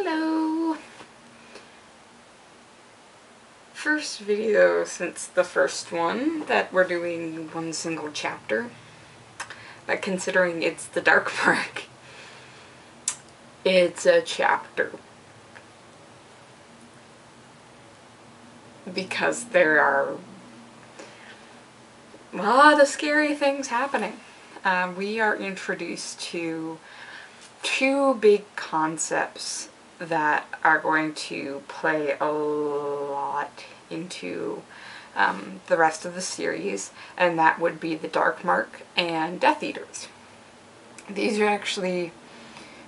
Hello! First video since the first one that we're doing one single chapter. But considering it's the Dark Mark, it's a chapter. Because there are a lot of scary things happening. We are introduced to two big concepts that are going to play a lot into the rest of the series, and that would be the Dark Mark and Death Eaters. These are actually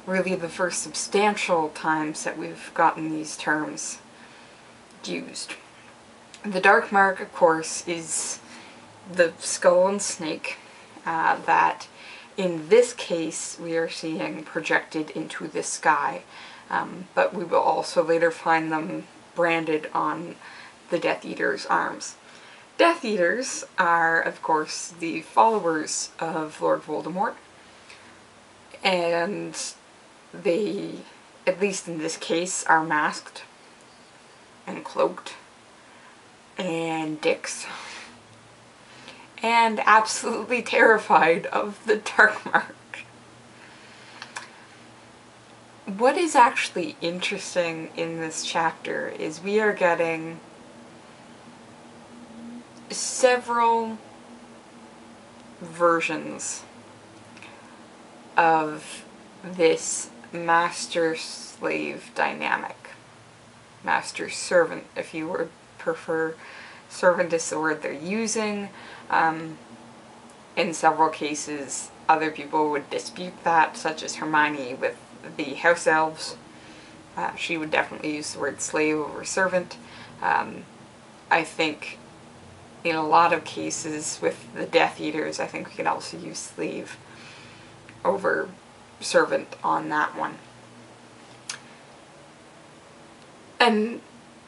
really the first substantial times that we've gotten these terms used. The Dark Mark, of course, is the skull and snake that in this case we are seeing projected into the sky, but we will also later find them branded on the Death Eater's arms. Death Eaters are, of course, the followers of Lord Voldemort, and they, at least in this case, are masked and cloaked and dicks and absolutely terrified of the Dark Mark. What is actually interesting in this chapter is we are getting several versions of this master-slave dynamic. Master-servant, if you would prefer. Servant is the word they're using. In several cases, other people would dispute that, such as Hermione with the House Elves. She would definitely use the word slave over servant. I think in a lot of cases with the Death Eaters, I think we can also use slave over servant on that one. And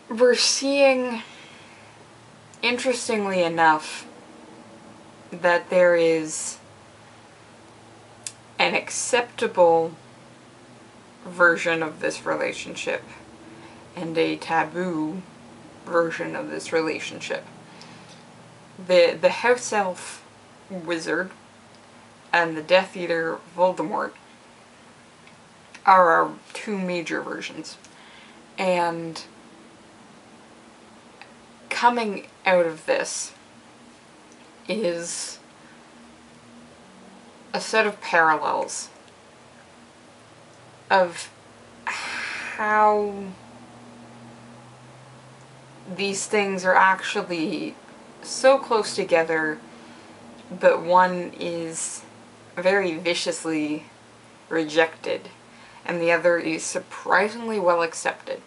we're seeing, interestingly enough, that there is an acceptable version of this relationship and a taboo version of this relationship. The House Elf wizard and the Death Eater Voldemort are our two major versions. And coming out of this is a set of parallels of how these things are actually so close together, but one is very viciously rejected and the other is surprisingly well accepted.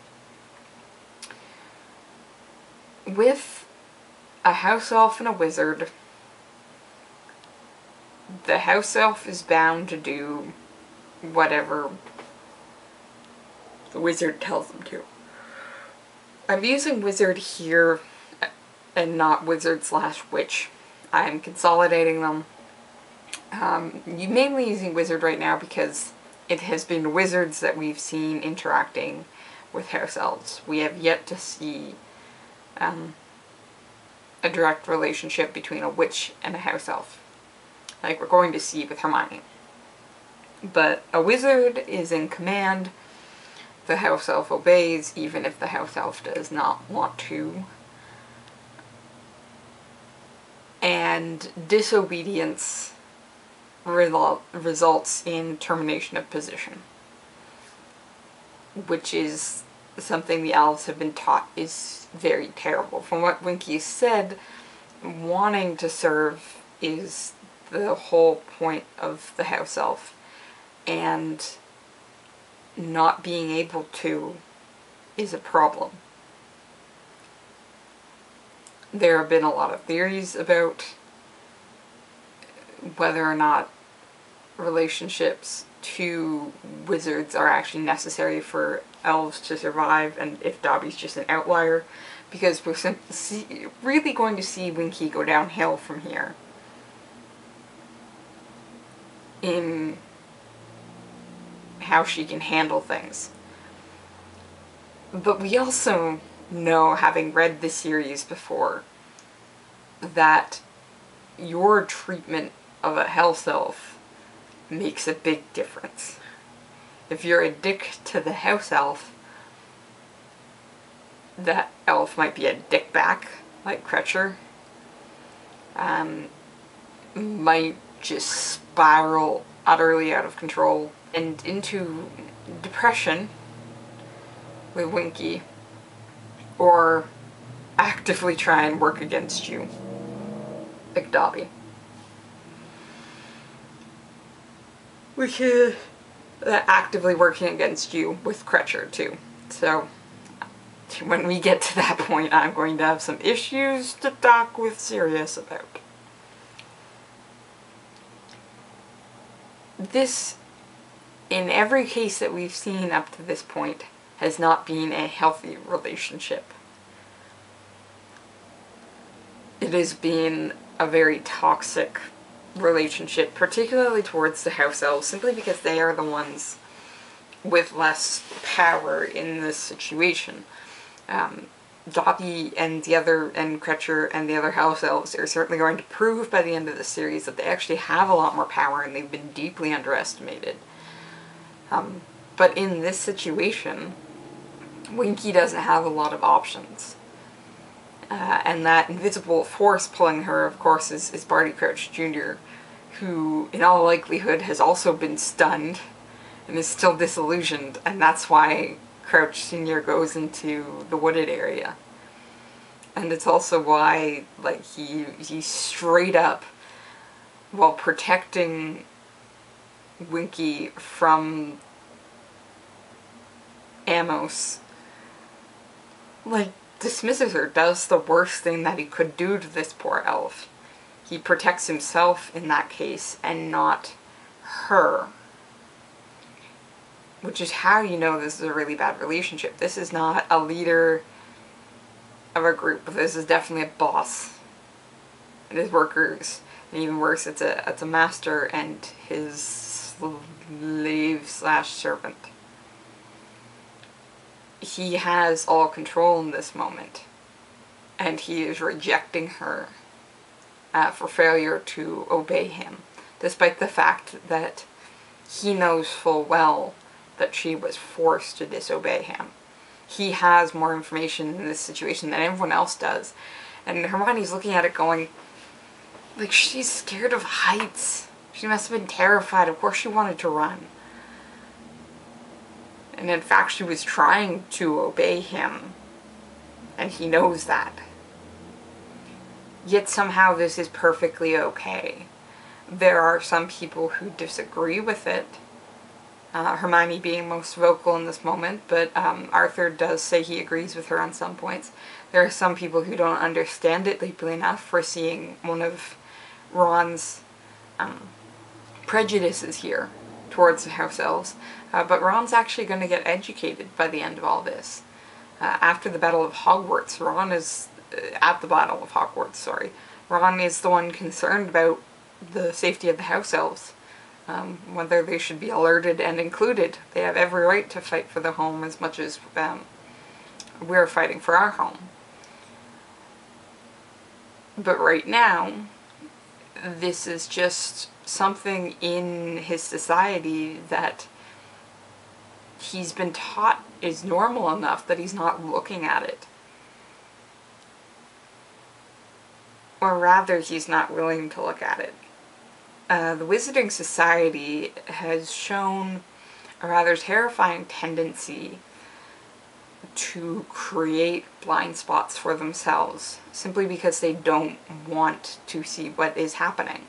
With a house elf and a wizard, the house elf is bound to do whatever the wizard tells them to. I'm using wizard here and not wizard/witch. I'm consolidating them. You're mainly using wizard right now because it has been wizards that we've seen interacting with house elves. We have yet to see a direct relationship between a witch and a house elf, like we're going to see with Hermione. But a wizard is in command. The house elf obeys, even if the house elf does not want to. And disobedience results in termination of position, which is something the elves have been taught is very terrible. From what Winky said, wanting to serve is the whole point of the house elf, and not being able to is a problem. There have been a lot of theories about whether or not relationships to wizards are actually necessary for elves to survive, and if Dobby's just an outlier, because we're really going to see Winky go downhill from here in how she can handle things. But we also know, having read the series before, that your treatment of a house elf makes a big difference. If you're a dick to the house elf, that elf might be a dick back, like Crutcher. Might just spiral utterly out of control and into depression with Winky, or actively try and work against you, like Dobby. Which is actively working against you with Crutcher too. So when we get to that point, I'm going to have some issues to talk with Sirius about. This, in every case that we've seen up to this point, has not been a healthy relationship. It has been a very toxic relationship, particularly towards the house elves, simply because they are the ones with less power in this situation. Dobby and Crutcher and the other house elves are certainly going to prove by the end of the series that they actually have a lot more power and they've been deeply underestimated. But in this situation, Winky doesn't have a lot of options. And that invisible force pulling her, of course, is Barty Crouch Jr., who, in all likelihood, has also been stunned and is still disillusioned, and that's why Crouch Sr. goes into the wooded area. And it's also why, like, he straight up, while protecting Winky from Amos, like, dismisses her, does the worst thing that he could do to this poor elf. He protects himself in that case, and not her. Which is how you know this is a really bad relationship. This is not a leader of a group. This is definitely a boss and his workers. And even worse, it's a master and his slave/servant. He has all control in this moment, and he is rejecting her for failure to obey him, despite the fact that he knows full well that she was forced to disobey him. He has more information in this situation than everyone else does, and Hermione's looking at it going, like, she's scared of heights. She must have been terrified. Of course she wanted to run. And in fact, she was trying to obey him, and he knows that. Yet somehow this is perfectly okay. There are some people who disagree with it, Hermione being most vocal in this moment, but Arthur does say he agrees with her on some points. There are some people who don't understand it deeply enough, foreseeing one of Ron's prejudices here towards the house elves, but Ron's actually going to get educated by the end of all this. After the Battle of Hogwarts, Ron is the one concerned about the safety of the house elves. Whether they should be alerted and included. They have every right to fight for the home as much as we're fighting for our home. But right now, this is just something in his society that he's been taught is normal enough that he's not looking at it. Or rather, he's not willing to look at it. The Wizarding Society has shown a rather terrifying tendency to create blind spots for themselves, simply because they don't want to see what is happening.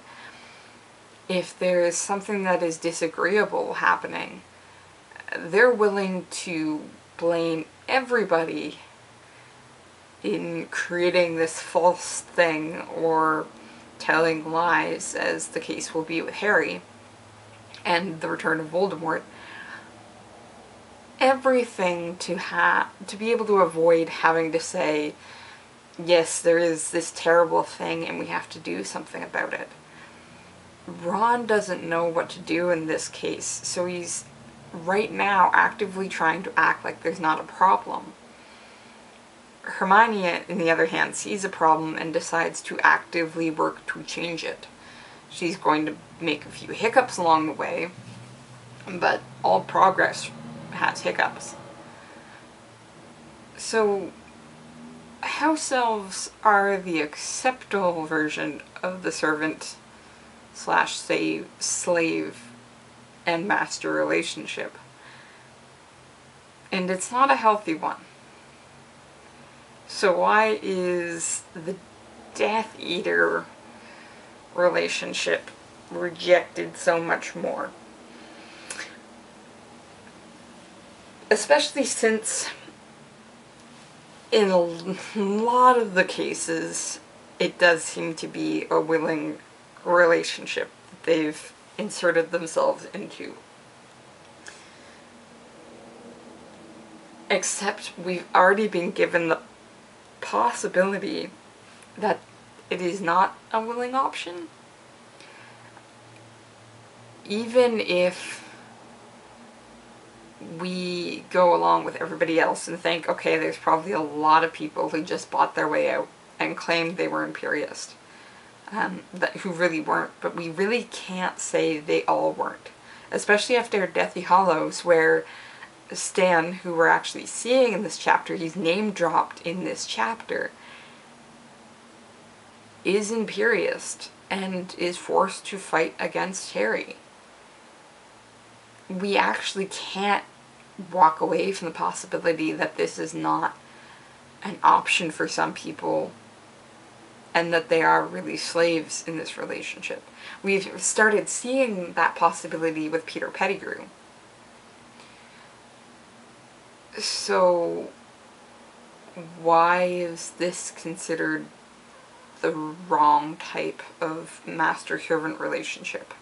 If there is something that is disagreeable happening, they're willing to blame everybody in creating this false thing or telling lies, as the case will be with Harry and the return of Voldemort. Everything to be able to avoid having to say, yes, there is this terrible thing and we have to do something about it. Ron doesn't know what to do in this case, so he's right now actively trying to act like there's not a problem. Hermione, on the other hand, sees a problem and decides to actively work to change it. She's going to make a few hiccups along the way, but all progress has hiccups. So, house elves are the acceptable version of the servant slash slave and master relationship. And it's not a healthy one. So why is the Death Eater relationship rejected so much more? Especially since in a lot of the cases it does seem to be a willing relationship that they've inserted themselves into. Except we've already been given the possibility that it is not a willing option. Even if we go along with everybody else and think, okay, there's probably a lot of people who just bought their way out and claimed they were Imperious, who really weren't, but we really can't say they all weren't. Especially after Deathly Hallows, where Stan, who we're actually seeing in this chapter, he's name dropped in this chapter, is Imperious and is forced to fight against Harry. We actually can't walk away from the possibility that this is not an option for some people and that they are really slaves in this relationship. We've started seeing that possibility with Peter Pettigrew. So why is this considered the wrong type of master-servant relationship?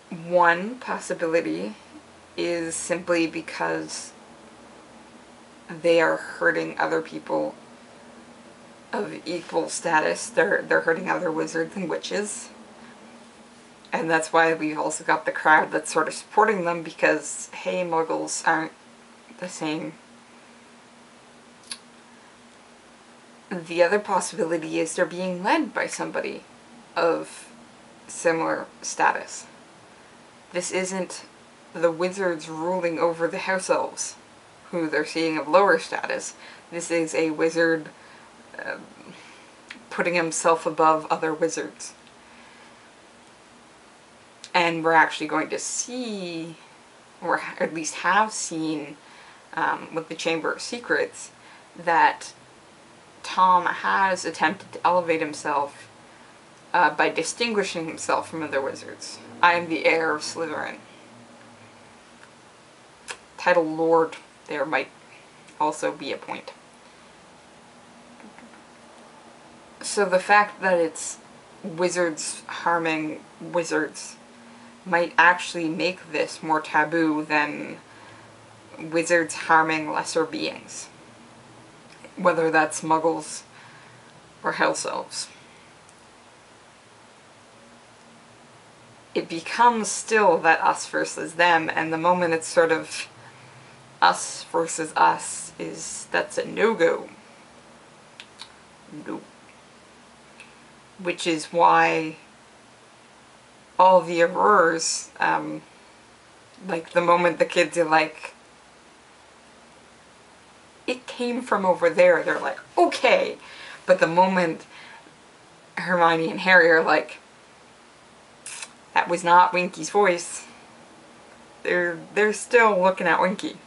One possibility is simply because they are hurting other people of equal status. They're hurting other wizards and witches. And that's why we've also got the crowd that's sort of supporting them, because, hey, muggles aren't the same. The other possibility is they're being led by somebody of similar status. This isn't the wizards ruling over the house elves, who they're seeing of lower status. This is a wizard putting himself above other wizards. And we're actually going to see, or at least have seen, with the Chamber of Secrets, that Tom has attempted to elevate himself by distinguishing himself from other wizards. I am the heir of Slytherin. Title Lord there might also be a point. So the fact that it's wizards harming wizards might actually make this more taboo than wizards harming lesser beings. Whether that's muggles or house elves. It becomes still that us versus them, and the moment it's sort of us versus us, that's a no-go. No. Which is why all the Aurors, like the moment the kids are like, it came from over there, they're like, okay. But the moment Hermione and Harry are like, that was not Winky's voice, they're still looking at Winky.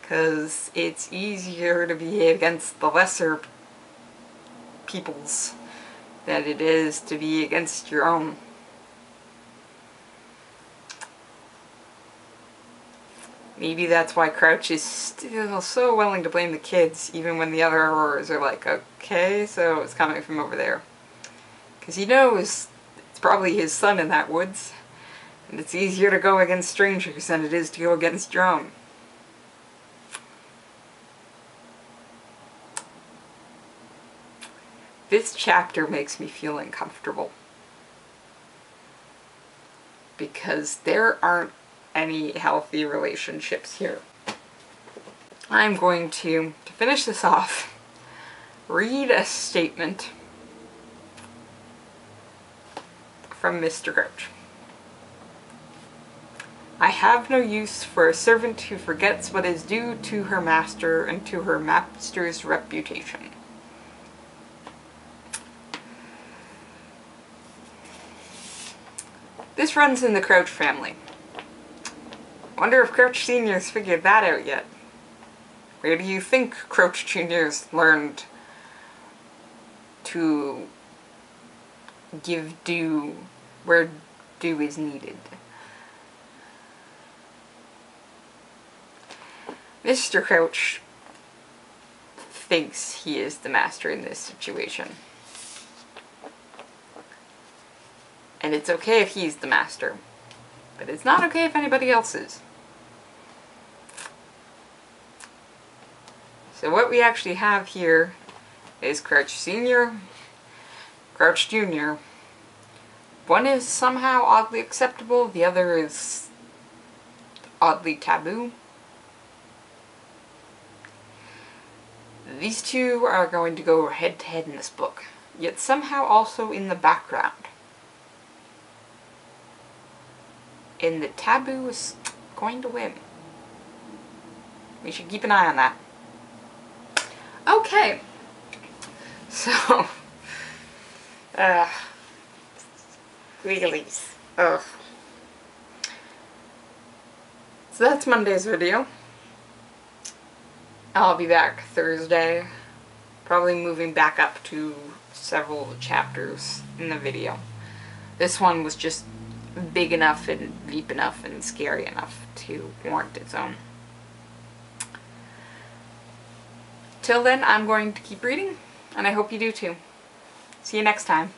Because it's easier to be against the lesser peoples than it is to be against your own. Maybe that's why Crouch is still so willing to blame the kids, even when the other Aurors are like, okay, so it's coming from over there. Because he knows it's probably his son in that woods, and it's easier to go against strangers than it is to go against your own. This chapter makes me feel uncomfortable. Because there aren't any healthy relationships here. I'm going to finish this off, read a statement from Mr. Crouch. I have no use for a servant who forgets what is due to her master and to her master's reputation. This runs in the Crouch family. Wonder if Crouch Senior's figured that out yet. Where do you think Crouch Junior's learned to give due where due is needed? Mr. Crouch thinks he is the master in this situation. And it's okay if he's the master. But it's not okay if anybody else is. So what we actually have here is Crouch Senior, Crouch Junior. One is somehow oddly acceptable, the other is oddly taboo. These two are going to go head to head in this book, yet somehow also in the background. And the taboo is going to win. We should keep an eye on that. Okay. So, squealies. Ugh. So that's Monday's video. I'll be back Thursday, probably moving back up to several chapters in the video. This one was just big enough and deep enough and scary enough to warrant its own. Till then, I'm going to keep reading, and I hope you do too. See you next time.